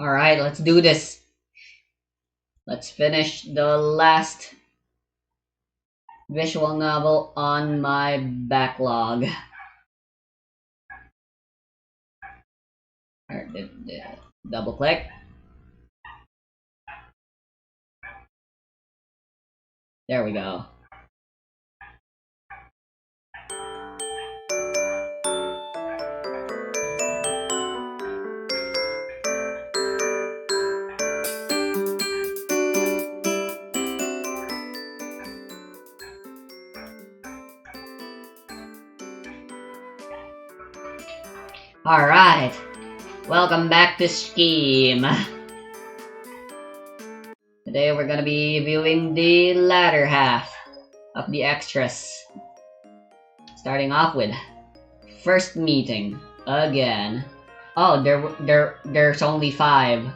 Alright, let's do this. Let's finish the last visual novel on my backlog. Alright, double click. There we go. Alright, welcome back to Scheme. Today we're gonna be viewing the latter half of the extras. Starting off with first meeting again. Oh, there's only 5.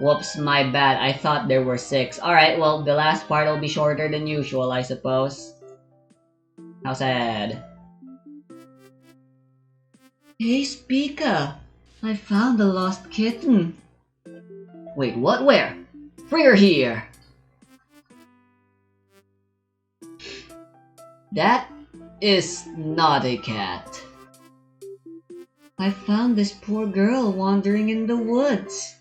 Whoops, my bad. I thought there were 6. Alright, well, the last part will be shorter than usual, I suppose. How sad. Hey, Spica! I found the lost kitten. Wait, what? Where? Bring her here! That is not a cat. I found this poor girl wandering in the woods.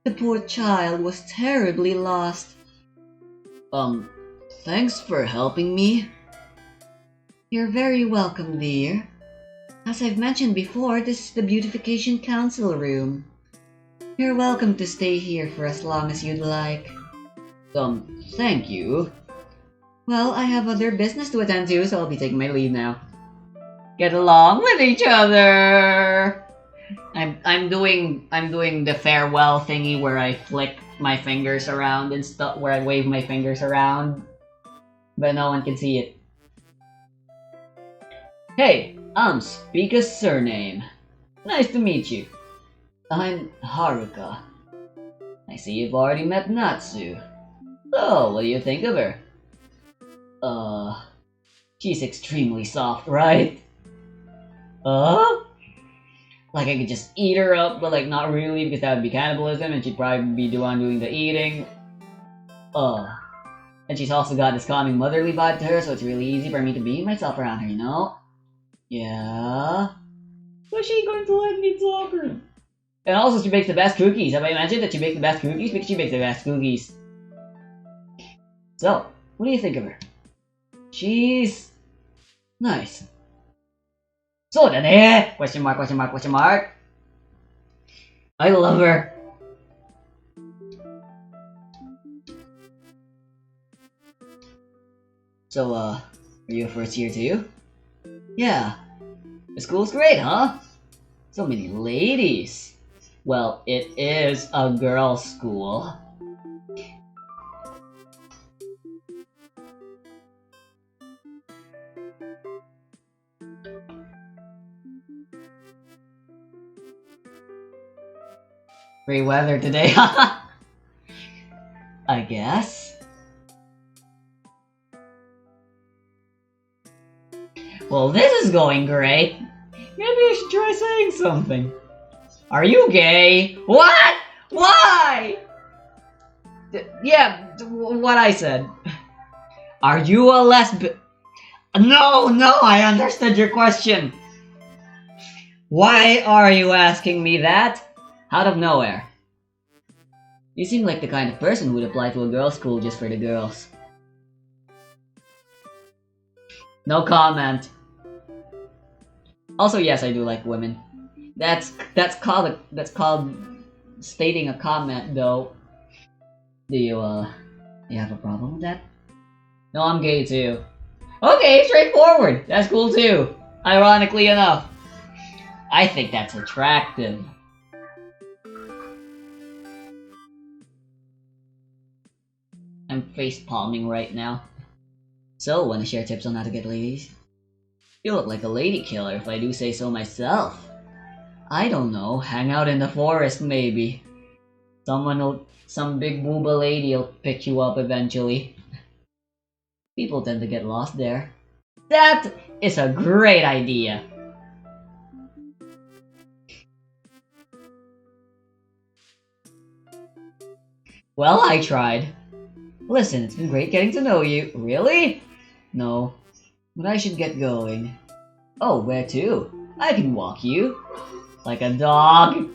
The poor child was terribly lost. Thanks for helping me. You're very welcome, dear. As I've mentioned before, this is the Beautification Council room. You're welcome to stay here for as long as you'd like. Thank you. Well, I have other business to attend to, so I'll be taking my leave now. Get along with each other! I'm doing the farewell thingy where I flick my fingers around and stuff, where I wave my fingers around, but no one can see it. Hey, I'm Spica's surname. Nice to meet you. I'm Haruka. I see you've already met Natsu. So, what do you think of her? She's extremely soft, right? Like I could just eat her up, but like not really because that would be cannibalism and she'd probably be the one doing the eating. And she's also got this calming motherly vibe to her, so it's really easy for me to be myself around her, you know? Yeah? So she going to let me talk her? And also she makes the best cookies. Have I mentioned that she makes the best cookies? Because she makes the best cookies. So, what do you think of her? She's... nice. So da ne? Question mark, question mark, question mark. I love her. So, are you a first year too? Yeah. The school's great, huh? So many ladies. Well, it is a girls' school. Great weather today, I guess. Well, this is going great. Maybe I should try saying something. Are you gay? What? Why? Yeah, what I said. Are you a lesbian? No, I understood your question. Why are you asking me that? Out of nowhere. You seem like the kind of person who would apply to a girls' school just for the girls. No comment. Also, yes, I do like women. That's called stating a comment, though. Do you have a problem with that? No, I'm gay too. Okay, straightforward. That's cool too. Ironically enough, I think that's attractive. I'm face palming right now. So, wanna share tips on how to get ladies? You look like a lady killer if I do say so myself. I don't know, hang out in the forest maybe. Some big booba lady will pick you up eventually. People tend to get lost there. That is a great idea. Well, I tried. Listen, it's been great getting to know you. Really? No, but I should get going. Oh, where to? I can walk you. Like a dog.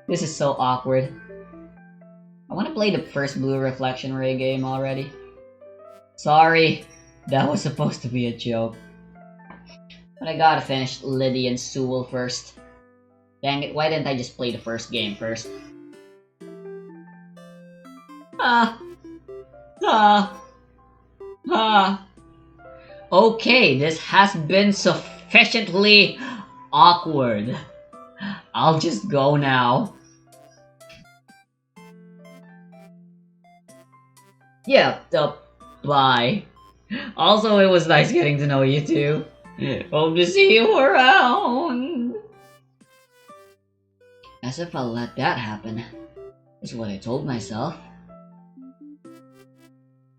This is so awkward. I want to play the first Blue Reflection Ray game already. Sorry, that was supposed to be a joke. But I gotta finish Liddy and Sewell first. Dang it, why didn't I just play the first game first? Ah. Ah. Ah. Okay, this has been sufficiently awkward. I'll just go now. Yeah, bye. Also, it was nice getting to know you too. Hope to see you around. As if I'll let that happen, is what I told myself.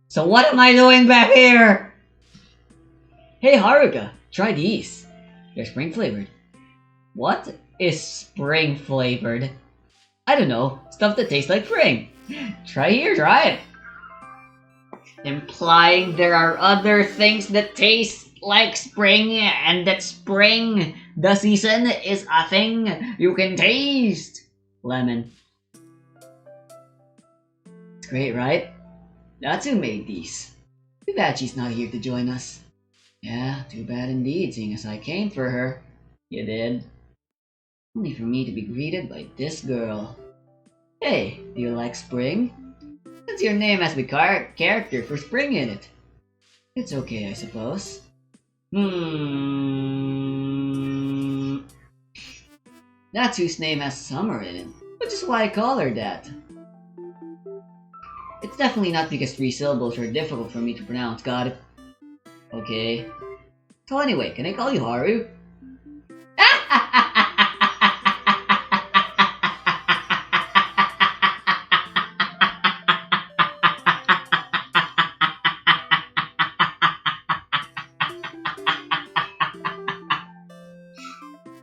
So what am I doing back here? Hey Haruka, try these. They're spring flavored. What is spring flavored? I don't know, stuff that tastes like spring. Try it. Implying there are other things that taste like spring, and that spring, the season, is a thing you can taste. Lemon. It's great, right? That's who made these. Too bad she's not here to join us. Yeah, too bad indeed, seeing as I came for her. You did. Only for me to be greeted by this girl. Hey, do you like spring? Since your name has the character for spring in it. It's okay, I suppose. That's whose name has summer in it, which is why I call her that. It's definitely not because 3 syllables are difficult for me to pronounce, got it? Okay. So anyway, can I call you Haru?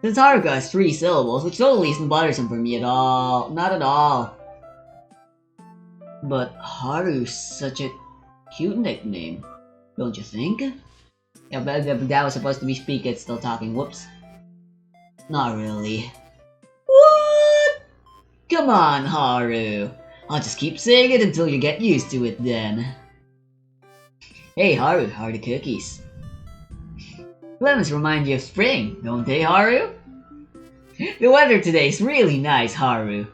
Since Haruka has 3 syllables, which totally isn't bothersome for me at all. Not at all. But Haru's such a cute nickname, don't you think? Yeah, but that was supposed to be Speak It still talking, whoops. Not really. What? Come on, Haru. I'll just keep saying it until you get used to it then. Hey Haru, how are the cookies? Lemons remind you of spring, don't they, Haru? The weather today is really nice, Haru.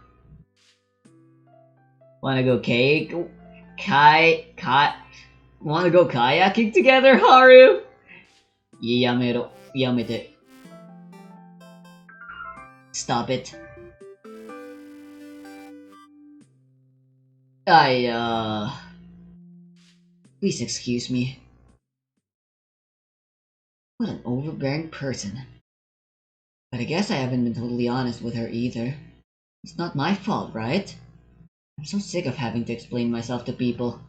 Wanna go wanna go kayaking together, Haru? Yamete. Stop it. Please excuse me. What an overbearing person. But I guess I haven't been totally honest with her either. It's not my fault, right? I'm so sick of having to explain myself to people.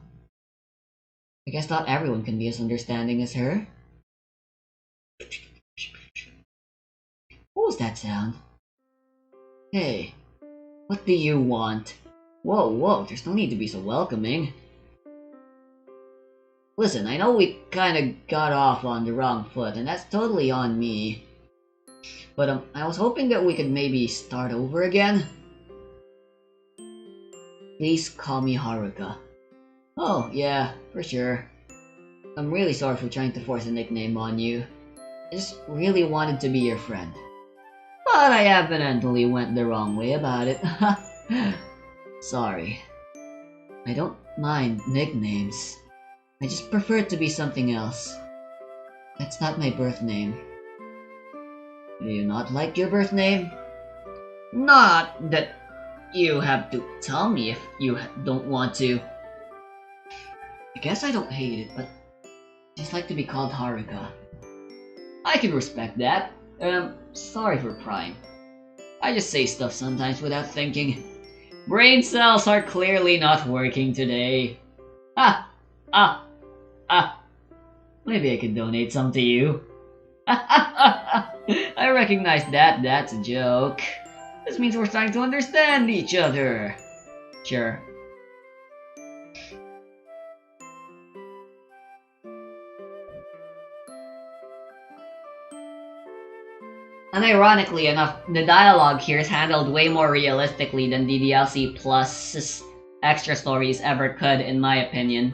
I guess not everyone can be as understanding as her. What was that sound? Hey, what do you want? Whoa, there's no need to be so welcoming. Listen, I know we kinda got off on the wrong foot, and that's totally on me. But I was hoping that we could maybe start over again. Please call me Haruka. Oh, yeah, for sure. I'm really sorry for trying to force a nickname on you. I just really wanted to be your friend. But I evidently went the wrong way about it. Sorry. I don't mind nicknames. I just prefer it to be something else. That's not my birth name. Do you not like your birth name? Not that you have to tell me if you don't want to. I guess I don't hate it, but I just like to be called Haruka. I can respect that. Sorry for prying. I just say stuff sometimes without thinking. Brain cells are clearly not working today. Maybe I could donate some to you. I recognize that, that's a joke. This means we're starting to understand each other. Sure. And ironically enough, the dialogue here is handled way more realistically than the DLC plus extra stories ever could, in my opinion.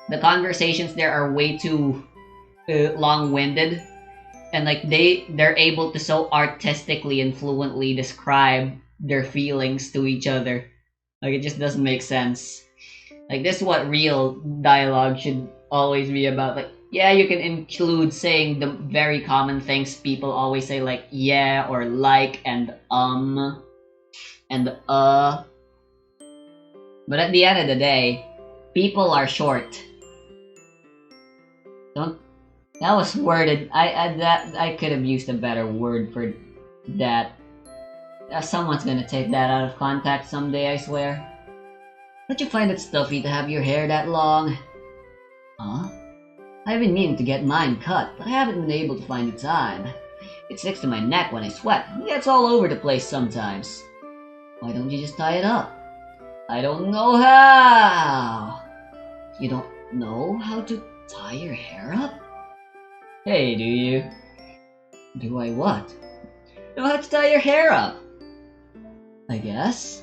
The conversations there are way too long-winded, and like they're able to so artistically and fluently describe their feelings to each other. Like it just doesn't make sense. Like this is what real dialogue should always be about. Like yeah, you can include saying the very common things people always say, like yeah or like and and but at the end of the day, people are short. Don't. That was worded. I could have used a better word for that. Someone's gonna take that out of context someday, I swear. Don't you find it stuffy to have your hair that long? Huh? I've been meaning to get mine cut, but I haven't been able to find the time. It sticks to my neck when I sweat, and gets all over the place sometimes. Why don't you just tie it up? I don't know how! You don't know how to tie your hair up? Hey, do you? Do I what? Know how to tie your hair up? I guess.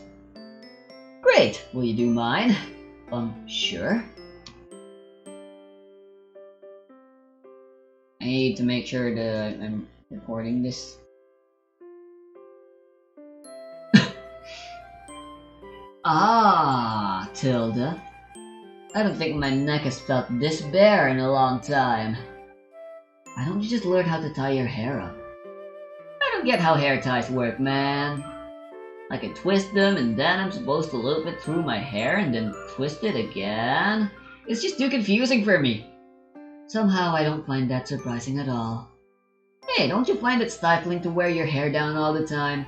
Great! Will you do mine? Sure. I need to make sure that I'm recording this. Ah, Tilda. I don't think my neck has felt this bare in a long time. Why don't you just learn how to tie your hair up? I don't get how hair ties work, man. I can twist them and then I'm supposed to loop it through my hair and then twist it again? It's just too confusing for me. Somehow I don't find that surprising at all. Hey, don't you find it stifling to wear your hair down all the time?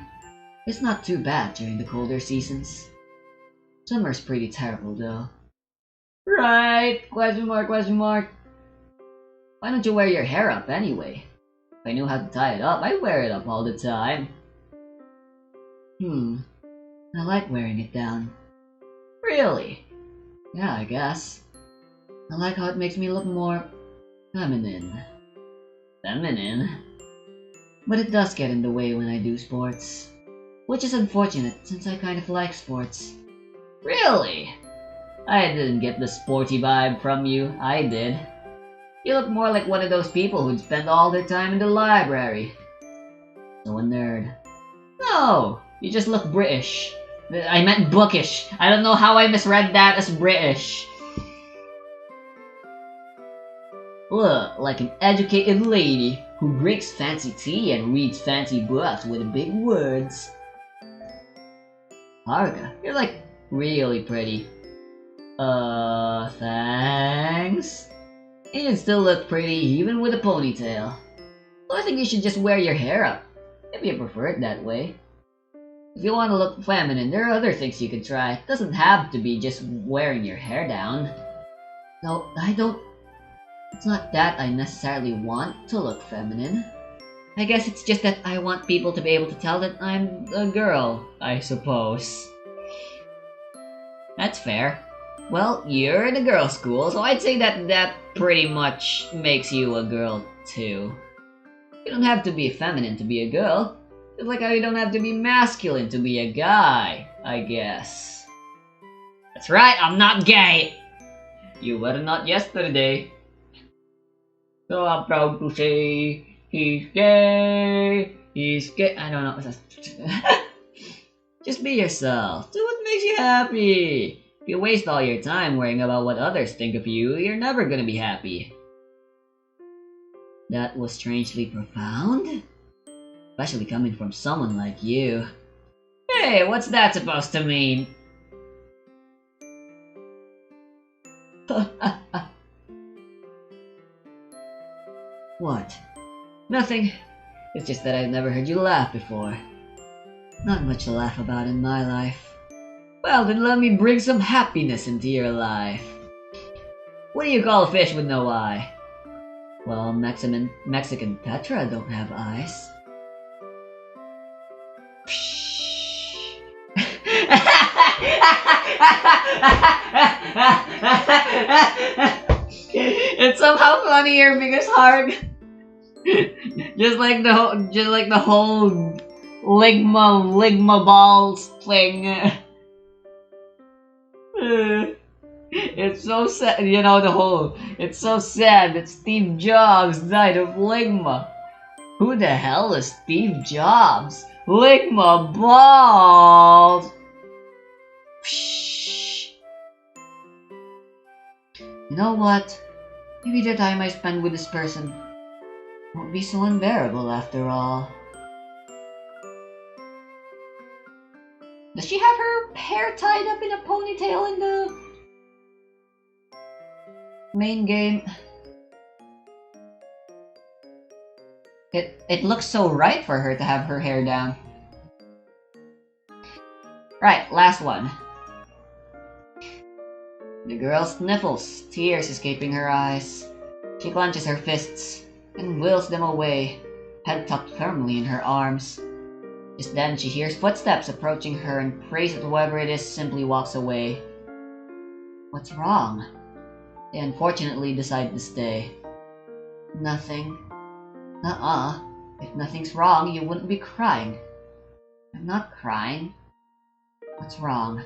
It's not too bad during the colder seasons. Summer's pretty terrible though. Right? Question mark, question mark. Why don't you wear your hair up anyway? If I knew how to tie it up, I'd wear it up all the time. I like wearing it down. Really? Yeah, I guess. I like how it makes me look more feminine. Feminine? But it does get in the way when I do sports. Which is unfortunate, since I kind of like sports. Really? I didn't get the sporty vibe from you. I did. You look more like one of those people who'd spend all their time in the library. So a nerd. No! You just look British. I meant bookish. I don't know how I misread that as British. Look, like an educated lady who drinks fancy tea and reads fancy books with big words. Haruka, you're like really pretty. Thanks? And you still look pretty even with a ponytail. So I think you should just wear your hair up, if you prefer it that way. If you want to look feminine, there are other things you could try. It doesn't have to be just wearing your hair down. No, I don't... It's not that I necessarily want to look feminine. I guess it's just that I want people to be able to tell that I'm a girl, I suppose. That's fair. Well, you're in a girls' school, so I'd say that pretty much makes you a girl, too. You don't have to be feminine to be a girl. It's like how you don't have to be masculine to be a guy, I guess. That's right, I'm not gay! You were not yesterday. So I'm proud to say, he's gay, I don't know. Just be yourself. Do what makes you happy. If you waste all your time worrying about what others think of you, you're never gonna be happy. That was strangely profound. Especially coming from someone like you. Hey, what's that supposed to mean? What? Nothing. It's just that I've never heard you laugh before. Not much to laugh about in my life. Well, then let me bring some happiness into your life. What do you call a fish with no eye? Well, Mexican tetra don't have eyes. It's somehow funnier because hard. just like the whole ligma balls thing. It's so sad, it's so sad that Steve Jobs died of ligma. Who the hell is Steve Jobs? Ligma balls. Psh. You know what? Maybe the time I spend with this person won't be so unbearable after all. Does she have her hair tied up in a ponytail in the main game? It looks so right for her to have her hair down. Right, last one. The girl sniffles, tears escaping her eyes. She clenches her fists and wills them away, head tucked firmly in her arms. Just then she hears footsteps approaching her and prays that whoever it is simply walks away. What's wrong? They unfortunately decide to stay. Nothing. Nuh-uh. If nothing's wrong, you wouldn't be crying. I'm not crying. What's wrong?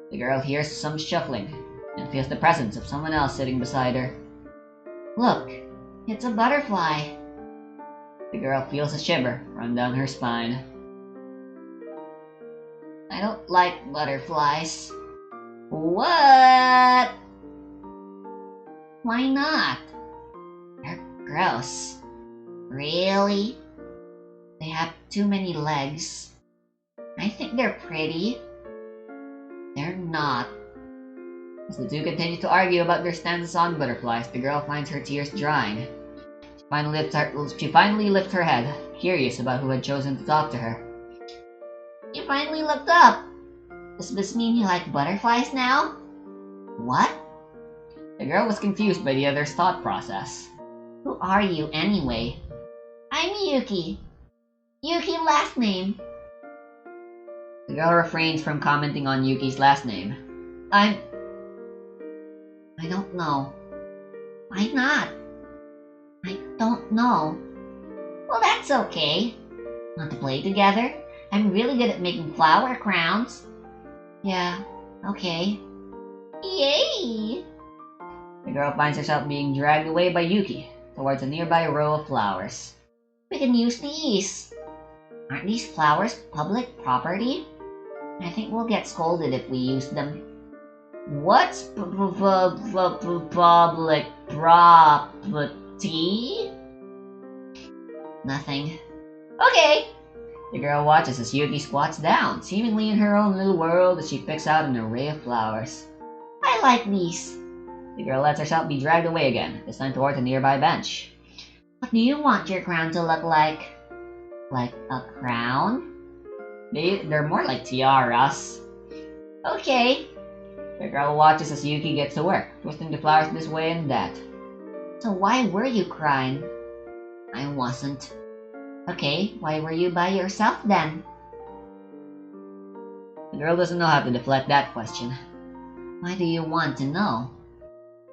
The girl hears some shuffling and feels the presence of someone else sitting beside her. Look, it's a butterfly. The girl feels a shiver run down her spine. I don't like butterflies. What? Why not? They're gross. Really? They have too many legs. I think they're pretty. They're not. As the two continue to argue about their stances on butterflies, the girl finds her tears drying. She finally lifts her head, curious about who had chosen to talk to her. You finally looked up. Does this mean you like butterflies now? What? The girl was confused by the other's thought process. Who are you anyway? I'm Yuki. Yuki last name. The girl refrains from commenting on Yuki's last name. I don't know. Why not? I don't know. Well, that's okay. Want to play together? I'm really good at making flower crowns. Yeah, okay. Yay! The girl finds herself being dragged away by Yuki towards a nearby row of flowers. We can use these. Aren't these flowers public property? I think we'll get scolded if we use them. What's public property? Nothing. Okay. The girl watches as Yuki squats down, seemingly in her own little world as she picks out an array of flowers. I like these. The girl lets herself be dragged away again, this time towards a nearby bench. What do you want your crown to look like? Like a crown? They're more like tiaras. Okay. The girl watches as Yuki gets to work, twisting the flowers this way and that. So why were you crying? I wasn't. Okay, why were you by yourself then? The girl doesn't know how to deflect that question. Why do you want to know?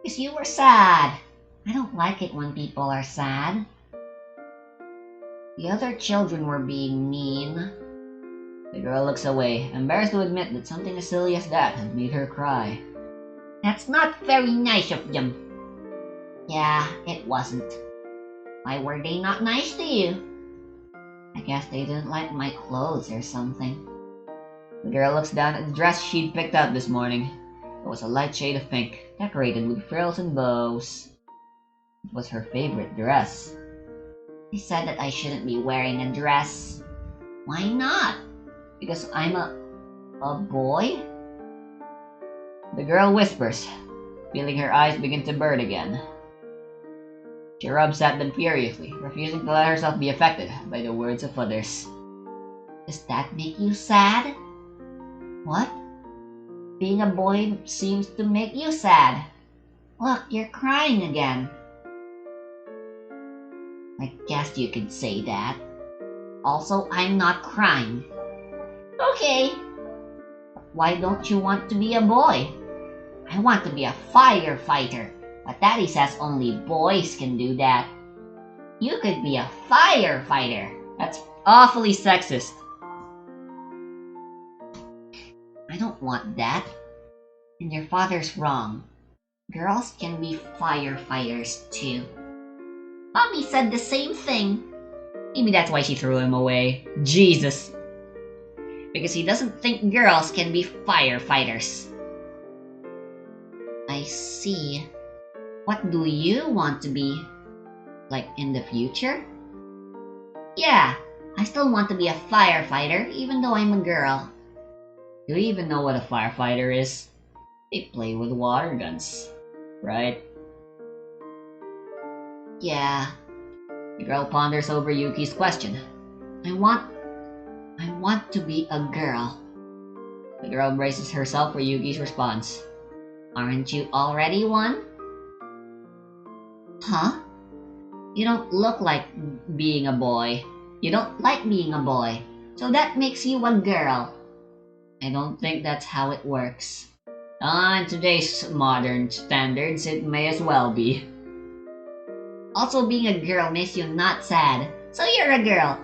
Because you were sad. I don't like it when people are sad. The other children were being mean. The girl looks away, embarrassed to admit that something as silly as that had made her cry. That's not very nice of them. Yeah, it wasn't. Why were they not nice to you? I guess they didn't like my clothes or something. The girl looks down at the dress she'd picked out this morning. It was a light shade of pink, decorated with frills and bows. It was her favorite dress. They said that I shouldn't be wearing a dress. Why not? Because I'm a boy? The girl whispers, feeling her eyes begin to burn again. She rubs at them furiously, refusing to let herself be affected by the words of others. Does that make you sad? What? Being a boy seems to make you sad. Look, you're crying again. I guess you could say that. Also, I'm not crying. Okay. Why don't you want to be a boy? I want to be a firefighter, but Daddy says only boys can do that. You could be a firefighter. That's awfully sexist. I don't want that. And your father's wrong. Girls can be firefighters too. Mommy said the same thing. Maybe that's why she threw him away. Jesus. Because he doesn't think girls can be firefighters. I see. What do you want to be? Like in the future? Yeah, I still want to be a firefighter even though I'm a girl. Do you even know what a firefighter is? They play with water guns, right? Yeah. The girl ponders over Yuki's question. I want to be a girl. The girl braces herself for Yuki's response. Aren't you already one? Huh? You don't look like being a boy. You don't like being a boy. So that makes you a girl. I don't think that's how it works. On today's modern standards, it may as well be. Also, being a girl makes you not sad. So you're a girl.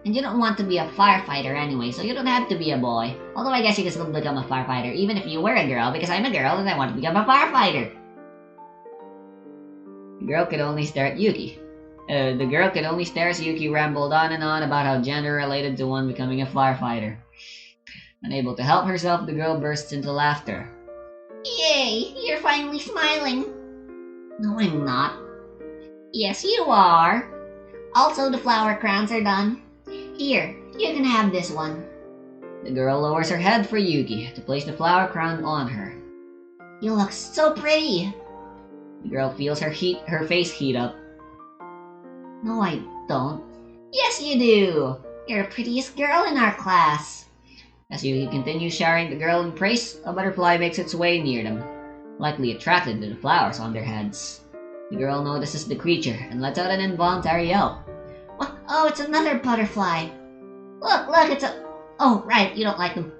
And you don't want to be a firefighter anyway, so you don't have to be a boy. Although I guess you can still become a firefighter even if you were a girl, because I'm a girl and I want to become a firefighter. The girl could only stare at Yuki. The girl could only stare as Yuki rambled on and on about how gender related to one becoming a firefighter. Unable to help herself, the girl bursts into laughter. Yay! You're finally smiling. No, I'm not. Yes, you are. Also, the flower crowns are done. Here, you can have this one. The girl lowers her head for Yuki to place the flower crown on her. You look so pretty. The girl feels her face heat up. No, I don't. Yes, you do. You're the prettiest girl in our class. As Yuki continues showering the girl in praise, a butterfly makes its way near them, likely attracted to the flowers on their heads. The girl notices the creature and lets out an involuntary yelp. What? Oh, it's another butterfly. Look, it's a... Oh, right, you don't like them.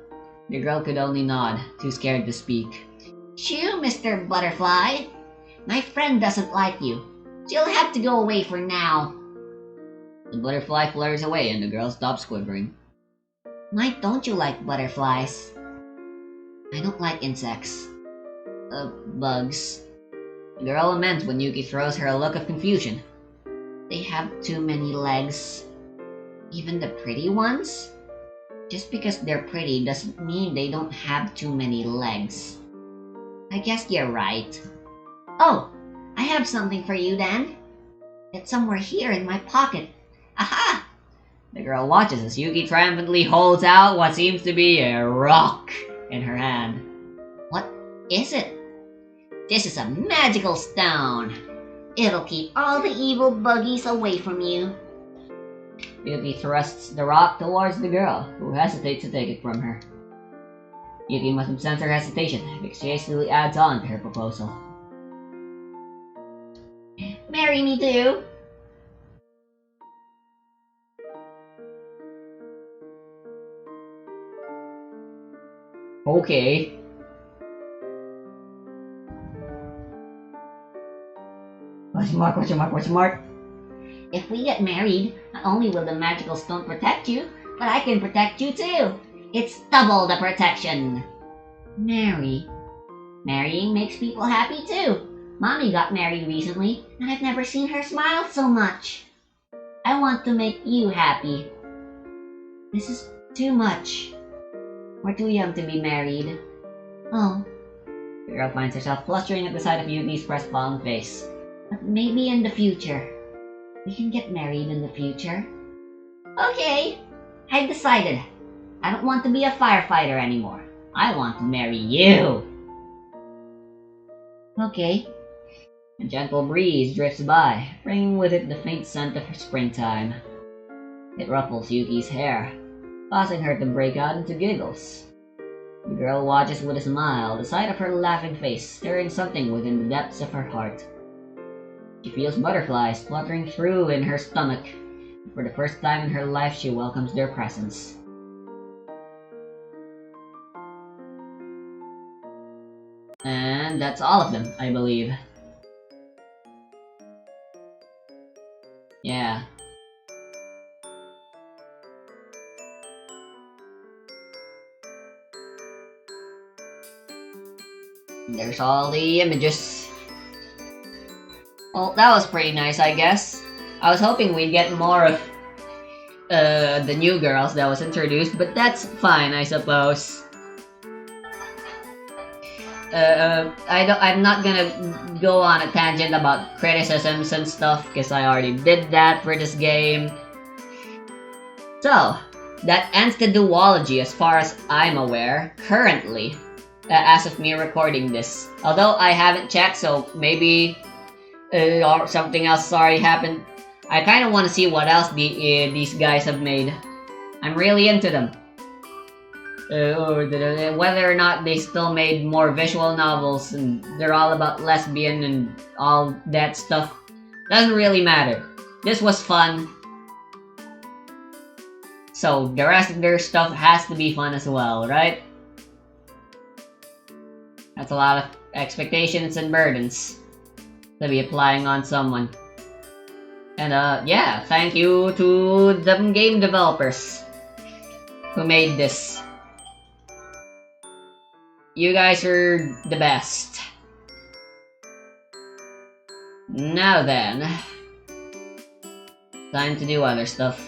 The girl could only nod, too scared to speak. Shoo, Mr. Butterfly. My friend doesn't like you. She'll have to go away for now. The butterfly flutters away and the girl stops quivering. Why don't you like butterflies? I don't like insects. Bugs. The girl laments when Yuki throws her a look of confusion. They have too many legs. Even the pretty ones? Just because they're pretty doesn't mean they don't have too many legs. I guess you're right. Oh, I have something for you then. It's somewhere here in my pocket. Aha! The girl watches as Yuki triumphantly holds out what seems to be a rock in her hand. What is it? This is a magical stone. It'll keep all the evil buggies away from you. Yuki thrusts the rock towards the girl, who hesitates to take it from her. Yuki must sense her hesitation, because she hastily adds on to her proposal. Marry me too. Okay. Question mark. If we get married, not only will the magical stone protect you, but I can protect you too. It's double the protection. Marrying makes people happy too. Mommy got married recently, and I've never seen her smile so much. I want to make you happy. This is too much. We're too young to be married. Oh. The girl finds herself flustering at the sight of Yuki's crestfallen face. But maybe in the future. We can get married in the future. Okay. I've decided. I don't want to be a firefighter anymore. I want to marry you. Okay. A gentle breeze drifts by, bringing with it the faint scent of springtime. It ruffles Yuki's hair, causing her to break out into giggles. The girl watches with a smile the sight of her laughing face, stirring something within the depths of her heart. She feels butterflies fluttering through in her stomach. For the first time in her life, she welcomes their presence. And that's all of them, I believe. Yeah. There's all the images. Well, that was pretty nice, I guess. I was hoping we'd get more of the new girls that was introduced, but that's fine, I suppose. I'm not gonna go on a tangent about criticisms and stuff, because I already did that for this game. So, that ends the duology as far as I'm aware, currently, as of me recording this. Although I haven't checked, so maybe or something else already happened. I kind of want to see what else these guys have made. I'm really into them. Whether or not they still made more visual novels and they're all about lesbian and all that stuff doesn't really matter. This was fun. So the rest of their stuff has to be fun as well, right? That's a lot of expectations and burdens to be applying on someone. And yeah, thank you to the game developers who made this. You guys are the best. Now then, time to do other stuff.